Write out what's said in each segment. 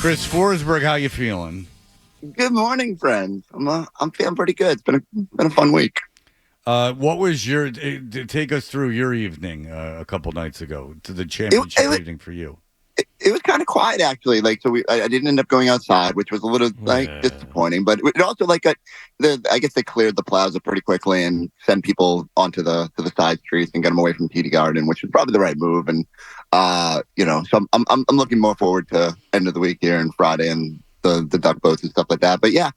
Chris Forsberg, how you feeling? Good morning, friends. I'm feeling pretty good. It's been a fun week. What was your take us through your evening a couple nights ago to the It, championship it, evening for you? it was kind of quiet actually. Like so, I didn't end up going outside, which was a little disappointing. But it also I guess they cleared the plaza pretty quickly and sent people onto the side streets and get them away from TD Garden, which was probably the right move. And so I'm looking more forward to end of the week here and Friday and the duck boats and stuff like that. But yeah,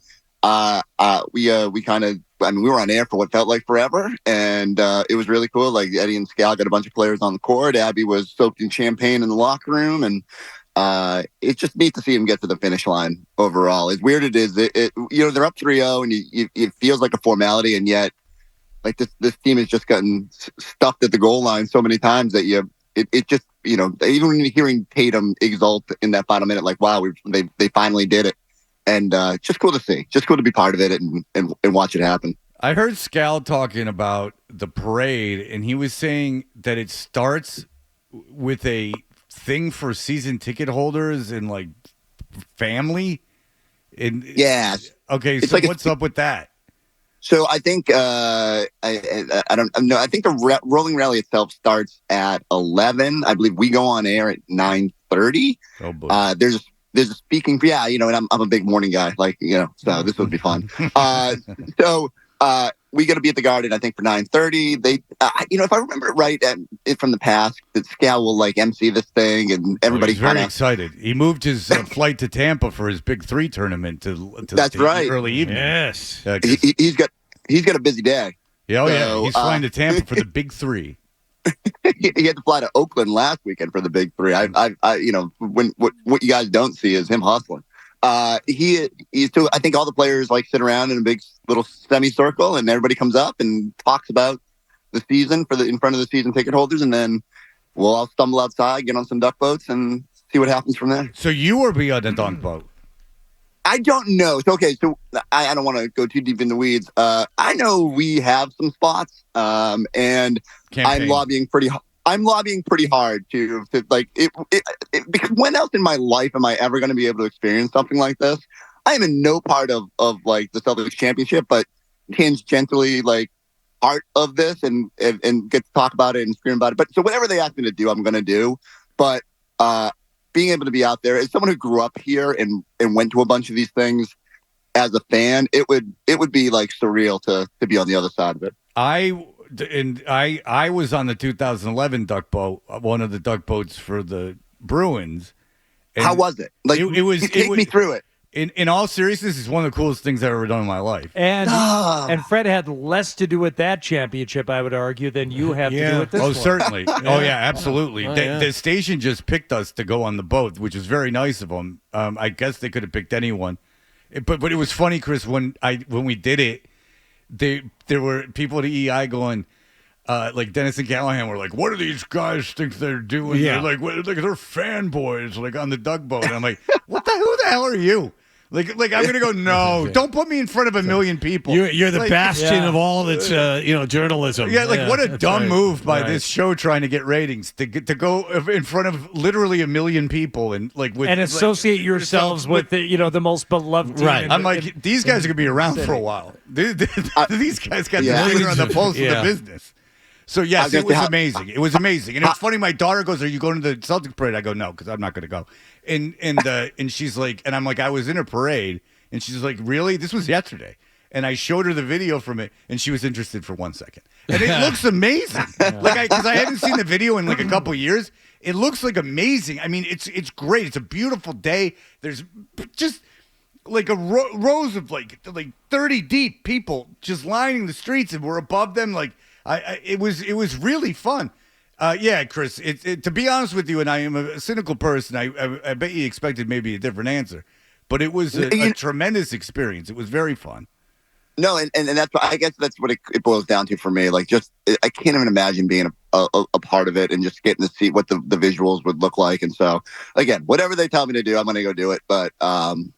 we kind of. I mean, we were on air for what felt like forever, and it was really cool. Like Eddie and Scal got a bunch of players on the court. Abby was soaked in champagne in the locker room, and it's just neat to see him get to the finish line overall. As weird it is, they're up 3-0, and it feels like a formality, and yet like this team has just gotten stuffed at the goal line so many times that it just even when you're hearing Tatum exult in that final minute, like wow, they finally did it. And just cool to see. Just cool to be part of it and watch it happen. I heard Scal talking about the parade, and he was saying that it starts with a thing for season ticket holders and like family. And yeah. Okay, so like what's up with that? So I think I don't know. I think the rolling rally itself starts at 11. I believe we go on air at 9:30. Oh boy. There's a speaking, and I'm a big morning guy, so this would be fun. So we got to be at the Garden, I think, for 9:30. They, if I remember it right from the past, that Scal will like MC this thing, and everybody's he's very excited. He moved his flight to Tampa for his Big 3 tournament to that's right, early evening. Yes, he's got a busy day. Yeah, he's flying to Tampa for the Big 3. He had to fly to Oakland last weekend for the Big 3. What you guys don't see is him hustling. He's too. I think all the players like sit around in a big little semicircle, and everybody comes up and talks about the season in front of the season ticket holders, and then we'll all stumble outside, get on some duck boats, and see what happens from there. So you will be on the duck boat. I don't know. So I don't want to go too deep in the weeds. I know we have some spots, and Campaign. I'm lobbying pretty hard to like it because when else in my life am I ever going to be able to experience something like this? I am in no part of like the Celtics championship, but tangentially like part of this and get to talk about it and scream about it. But so whatever they ask me to do, I'm going to do. But being able to be out there as someone who grew up here and went to a bunch of these things as a fan, it would be like surreal to be on the other side of it. I was on the 2011 duck boat, one of the duck boats for the Bruins. How was it? Like take me through it. In all seriousness, it's one of the coolest things I've ever done in my life. And Fred had less to do with that championship, I would argue, than you have to do with this one. Certainly. Oh, yeah, absolutely. The station just picked us to go on the boat, which was very nice of them. I guess they could have picked anyone. But it was funny, Chris, when we did it, there were people at EEI going, like Dennis and Callahan were like, what do these guys think they're doing? Yeah. They're like they're fanboys, like on the duck boat. And I'm like, who the hell are you? Like I'm gonna go. No, don't put me in front of a million people. You're the bastion of all that's journalism. Yeah, what a dumb move by this show trying to get ratings to go in front of literally a million people and associate yourselves with the most beloved team. Right. I'm like, these guys are gonna be around for a while. These guys got the finger on the pulse of the business. So, yes, it was amazing. It was amazing. And it's funny, my daughter goes, are you going to the Celtics parade? I go, no, because I'm not going to go. And she's like, and I'm like, I was in a parade. And she's like, really? This was yesterday. And I showed her the video from it, and she was interested for 1 second. And it looks amazing. Because I haven't seen the video in like a couple years. It looks like amazing. I mean, it's great. It's a beautiful day. There's just like a rows of like 30 deep people just lining the streets, and we're above them like. It was really fun. Yeah, Chris, to be honest with you, and I am a cynical person, I bet you expected maybe a different answer. But it was a tremendous experience. It was very fun. No, and that's I guess that's what it boils down to for me. Like, just I can't even imagine being a part of it and just getting to see what the visuals would look like. And so, again, whatever they tell me to do, I'm going to go do it. But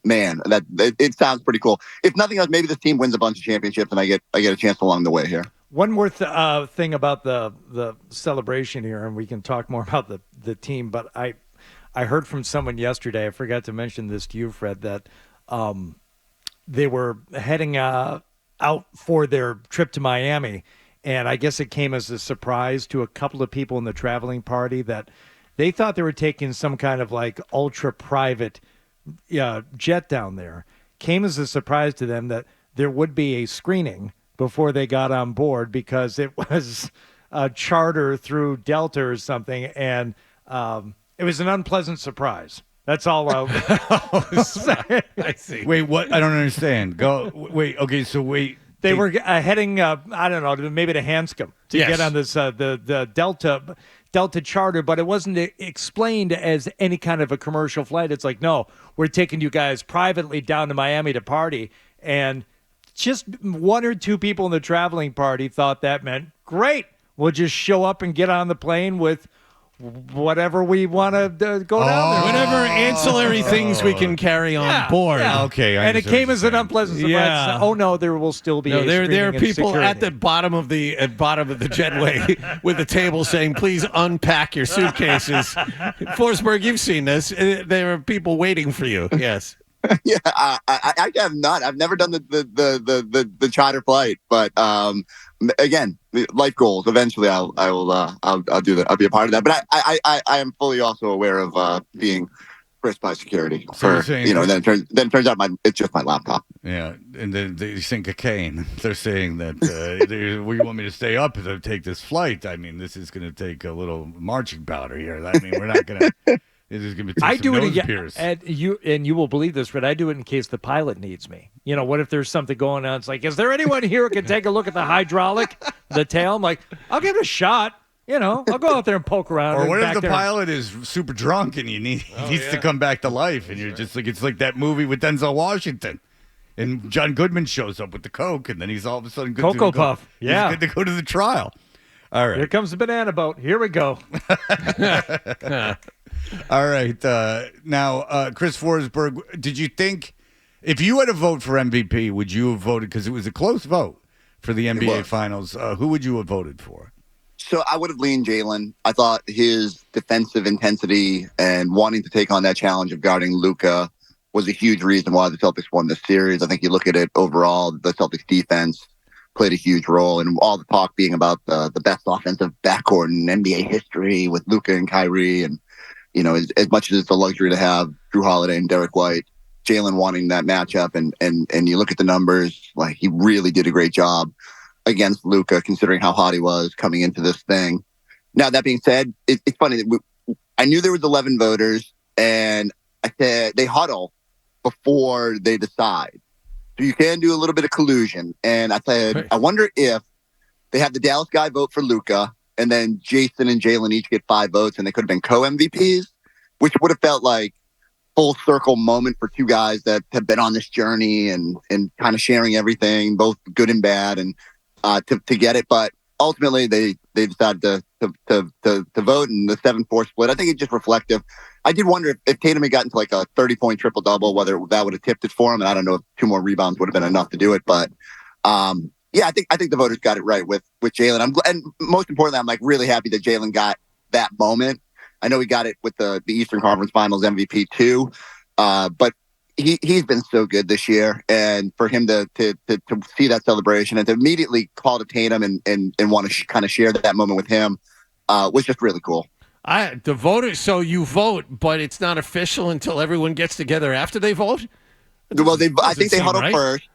man, it sounds pretty cool. If nothing else, maybe this team wins a bunch of championships and I get a chance along the way here. One more thing about the celebration here, and we can talk more about the team, but I I heard from someone yesterday, I forgot to mention this to you, Fred, that they were heading out for their trip to Miami, and I guess it came as a surprise to a couple of people in the traveling party that they thought they were taking some kind of like ultra-private jet down there. Came as a surprise to them that there would be a screening before they got on board because it was a charter through Delta or something, and it was an unpleasant surprise. That's all I'll say. I see. Wait, what? I don't understand. Go. Wait. Okay. So wait. They were heading, I don't know, maybe to Hanscom to get on this the Delta charter, but it wasn't explained as any kind of a commercial flight. It's like, no, we're taking you guys privately down to Miami to party, and just one or two people in the traveling party thought that meant, great, we'll just show up and get on the plane with whatever we want to go down there. Whatever ancillary things we can carry on board. Yeah. Okay. And it came as an unpleasant surprise. Yeah. Oh no, there will still be. There are people security at the bottom of the jetway with a table saying, "Please unpack your suitcases." Forsberg, you've seen this. There are people waiting for you. Yes. Yeah, I have not. I've never done the charter flight, but again, life goals. Eventually, I'll do that. I'll be a part of that. But I am fully also aware of being frisked by security. So then it turns out it's just my laptop. Yeah, and then they think cocaine. They're saying that we want me to stay up to take this flight. I mean, this is going to take a little marching powder here. I mean, we're not going to. It is going to be. I do it again, and you will believe this, but I do it in case the pilot needs me. You know, what if there's something going on? It's like, is there anyone here who can take a look at the hydraulic, the tail? I'm like, I'll give it a shot. You know, I'll go out there and poke around. Or what if the pilot is super drunk and he needs to come back to life, and you're just like, it's like that movie with Denzel Washington, and John Goodman shows up with the coke, and then he's all of a sudden good Cocoa Puff. He's good to go to the trial. All right, here comes the banana boat. Here we go. All right. Now, Chris Forsberg, did you think if you had to vote for MVP, would you have voted, because it was a close vote for the NBA Finals, who would you have voted for? So I would have leaned Jaylen. I thought his defensive intensity and wanting to take on that challenge of guarding Luka was a huge reason why the Celtics won this series. I think you look at it overall, the Celtics defense played a huge role, and all the talk being about the best offensive backcourt in NBA history with Luka and Kyrie, and you know, as much as it's a luxury to have Drew Holiday and Derek White, Jaylen wanting that matchup, and you look at the numbers, like he really did a great job against Luka, considering how hot he was coming into this thing. Now, that being said, it's funny. I knew there was 11 voters, and I said they huddle before they decide. So you can do a little bit of collusion. And I said, I wonder if they have the Dallas guy vote for Luka, and then Jayson and Jaylen each get 5 votes, and they could have been co-MVPs, which would have felt like full circle moment for two guys that have been on this journey and kind of sharing everything, both good and bad, and to get it. But ultimately, they decided to vote in the 7-4 split. I think it's just reflective. I did wonder if Tatum had gotten to like a 30-point triple-double, whether that would have tipped it for him. And I don't know if 2 more rebounds would have been enough to do it. But yeah, I think the voters got it right with Jaylen. And most importantly, I'm like really happy that Jaylen got that moment. I know he got it with the Eastern Conference Finals MVP too, but he's been so good this year, and for him to see that celebration and to immediately call to Tatum and want to kind of share that moment with him was just really cool. The voters, so you vote, but it's not official until everyone gets together after they vote? Well, I think they huddle first,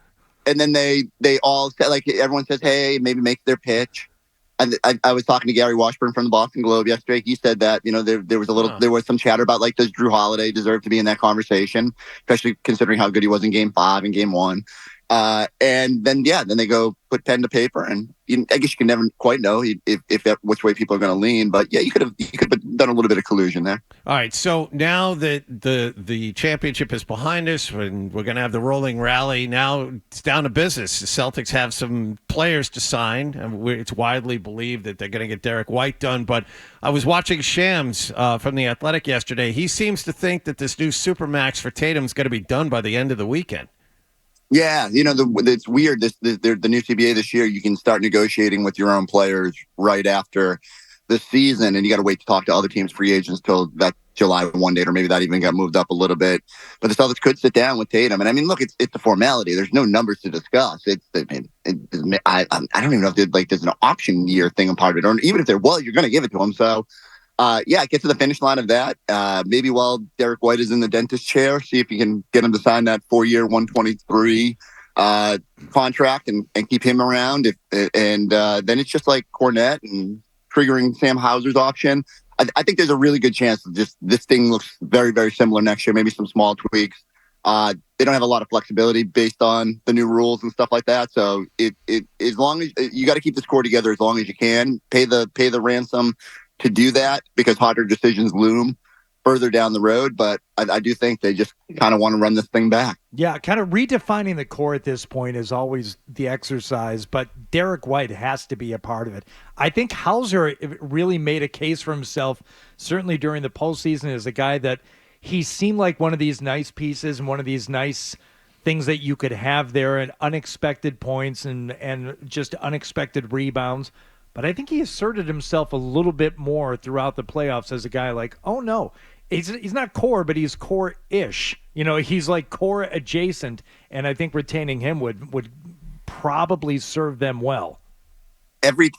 and then they all say, like, everyone says, hey, maybe make their pitch. And I was talking to Gary Washburn from the Boston Globe yesterday. He said that, you know, there was some chatter about, like, does Drew Holiday deserve to be in that conversation, especially considering how good he was in Game 5 and Game 1. And then they go put pen to paper, and I guess you can never quite know if which way people are going to lean. But yeah, you could have done a little bit of collusion there. All right, so now that the championship is behind us, and we're going to have the rolling rally, now it's down to business. The Celtics have some players to sign, and it's widely believed that they're going to get Derek White done. But I was watching Shams from The Athletic yesterday. He seems to think that this new Supermax for Tatum is going to be done by the end of the weekend. Yeah, you know, it's weird. The new CBA this year, you can start negotiating with your own players right after the season, and you got to wait to talk to other teams' free agents till that July 1 date, or maybe that even got moved up a little bit. But the Celtics could sit down with Tatum. And I mean, look, it's a formality. There's no numbers to discuss. I don't even know if there's an option year thing a part of it, or even if there was, you're going to give it to him. So, get to the finish line of that. Maybe while Derek White is in the dentist chair, see if you can get him to sign that 4-year, 123 contract and keep him around. Then it's just like Cornette and triggering Sam Hauser's option. I think there's a really good chance that just this thing looks very, very similar next year, maybe some small tweaks. They don't have a lot of flexibility based on the new rules and stuff like that. So as long as you got to keep this core together as long as you can, pay the ransom to do that, because harder decisions loom further down the road. But I do think they just kind of want to run this thing back. Yeah, kind of redefining the core at this point is always the exercise, but Derek White has to be a part of it. I think Hauser really made a case for himself, certainly during the postseason, as a guy that he seemed like one of these nice pieces and one of these nice things that you could have there, and unexpected points and just unexpected rebounds. But I think he asserted himself a little bit more throughout the playoffs as a guy like, oh no, he's not core, but he's core-ish. He's like core adjacent, and I think retaining him would probably serve them well. Every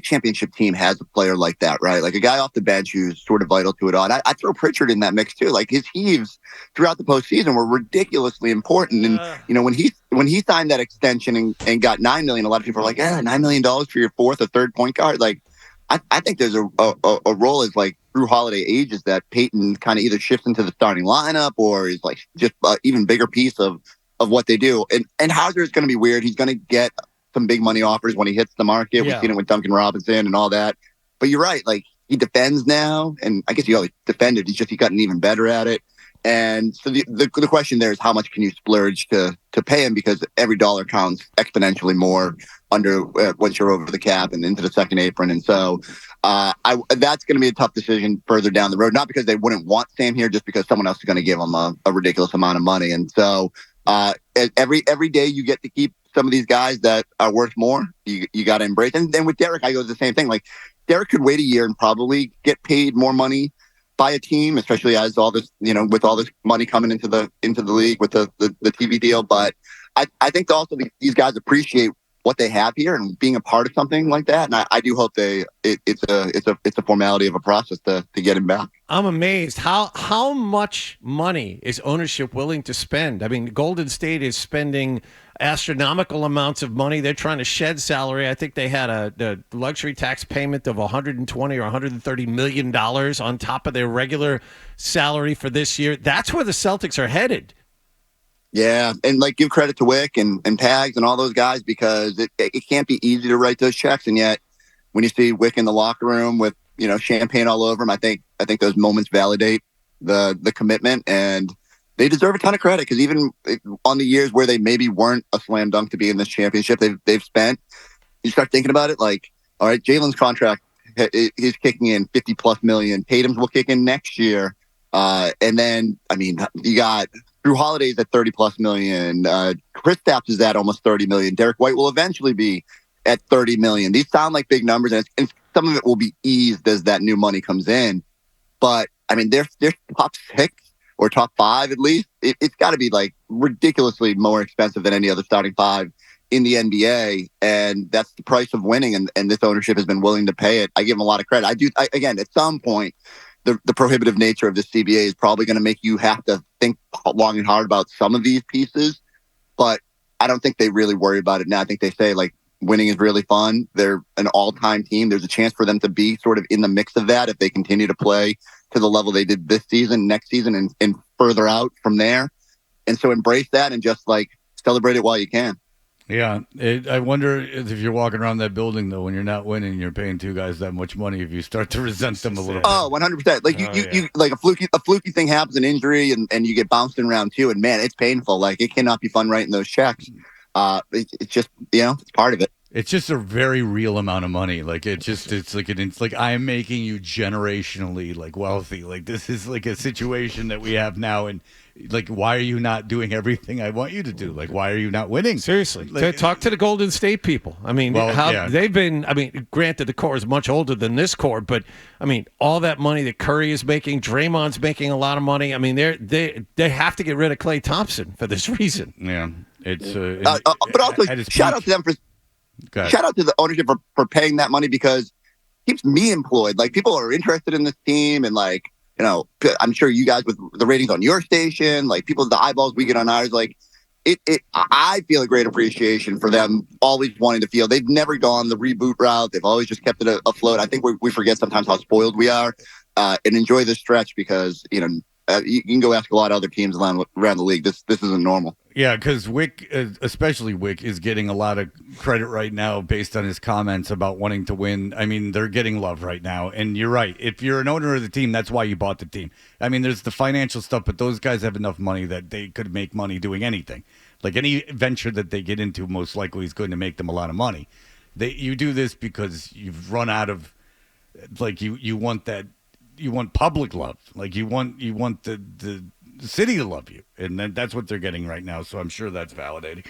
championship team has a player like that, right? Like a guy off the bench who's sort of vital to it all. I throw Pritchard in that mix too. Like his heaves throughout the postseason were ridiculously important. And when he signed that extension and got $9 million, a lot of people are like, $9 million for your fourth or third point guard. Like I think there's a role as like Drew Holiday ages that Peyton kind of either shifts into the starting lineup or is like just an even bigger piece of what they do. And Hauser is going to be weird. He's going to get some big money offers when he hits the market. We've seen it with Duncan Robinson and all that. But you're right. Like he defends now, and I guess he always defended. He's gotten even better at it. And so the question there is how much can you splurge to pay him, because every dollar counts exponentially more once you're over the cap and into the second apron. And so that's going to be a tough decision further down the road. Not because they wouldn't want Sam here, just because someone else is going to give him a ridiculous amount of money. And so every day you get to keep some of these guys that are worth more, you got to embrace. And then with Derek, I go the same thing. Like Derek could wait a year and probably get paid more money by a team, especially as all this, with all this money coming into the league with the TV deal. But I think also these guys appreciate what they have here and being a part of something like that. And I do hope it's a formality of a process to get him back. I'm amazed how much money is ownership willing to spend. I mean, Golden State is spending astronomical amounts of money. They're trying to shed salary. I think they had a luxury tax payment of $120 or $130 million on top of their regular salary for this year. That's where the Celtics are headed. Yeah, and like give credit to Wick and Pags and all those guys, because it can't be easy to write those checks. And yet when you see Wick in the locker room with champagne all over him, I think those moments validate the commitment, and they deserve a ton of credit, because even on the years where they maybe weren't a slam dunk to be in this championship, they've spent. You start thinking about it, like, all right, Jalen's contract is kicking in $50+ million. Tatum's will kick in next year, and then you got Drew Holiday's at $30+ million. Kristaps is at almost $30 million. Derek White will eventually be at $30 million. These sound like big numbers, and some of it will be eased as that new money comes in. But they're top 6 or top 5 at least. It's got to be like ridiculously more expensive than any other starting 5 in the NBA, and that's the price of winning. And this ownership has been willing to pay it. I give them a lot of credit. Again, at some point, the prohibitive nature of this CBA is probably going to make you have to think long and hard about some of these pieces, but I don't think they really worry about it now. I think they say, like, winning is really fun. They're an all-time team. There's a chance for them to be sort of in the mix of that if they continue to play to the level they did this season, next season, and further out from there. And so embrace that and just like celebrate it while you can. Yeah. I wonder if you're walking around that building, though, when you're not winning, you're paying two guys that much money, if you start to resent them a little bit. Oh, 100%. Like you like a fluky thing happens, an injury, and you get bounced in round 2, and man, it's painful. Like it cannot be fun writing those checks. It's just, it's part of it. It's just a very real amount of money. Like it's like I'm making you generationally like wealthy. Like this is like a situation that we have now, and Like, why are you not doing everything I want you to do? Like, why are you not winning? Seriously, like, talk to the Golden State people. I mean, they've been. I mean, granted, the core is much older than this core, but I mean, all that money that Curry is making, Draymond's making a lot of money. I mean, they have to get rid of Klay Thompson for this reason. Yeah, it's. But also, shout out to them shout out to the ownership for paying that money, because it keeps me employed. Like, people are interested in this team, and like, you know, I'm sure you guys with the ratings on your station, like people, the eyeballs we get on ours, like I feel a great appreciation for them always wanting to feel. They've never gone the reboot route. They've always just kept it afloat. I think we forget sometimes how spoiled we are, and enjoy this stretch, because, you know, you can go ask a lot of other teams around the league. This isn't normal. Yeah, because Wick, especially Wick, is getting a lot of credit right now based on his comments about wanting to win. I mean, they're getting love right now. And you're right. If you're an owner of the team, that's why you bought the team. I mean, there's the financial stuff, but those guys have enough money that they could make money doing anything. Like, any venture that they get into most likely is going to make them a lot of money. You do this because you've run out of, like, you want that. You want public love. Like, you want the city to love you. And that's what they're getting right now. So I'm sure that's validating.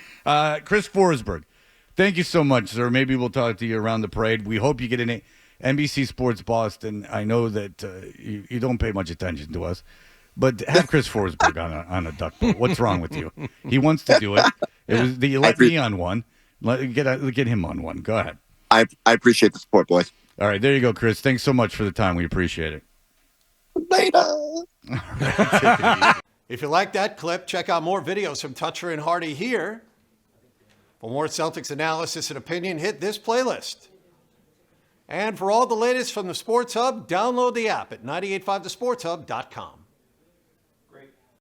Chris Forsberg, thank you so much, sir. Maybe we'll talk to you around the parade. We hope you get in NBC Sports Boston. I know that you don't pay much attention to us, but have Chris Forsberg on a duck boat. What's wrong with you? He wants to do it. You let me on one. Get him on one. Go ahead. I appreciate the support, boys. All right, there you go, Chris. Thanks so much for the time. We appreciate it. Later. If you like that clip, check out more videos from Toucher and Hardy here. For more Celtics analysis and opinion, hit this playlist. And for all the latest from the Sports Hub, download the app at 985thesportshub.com.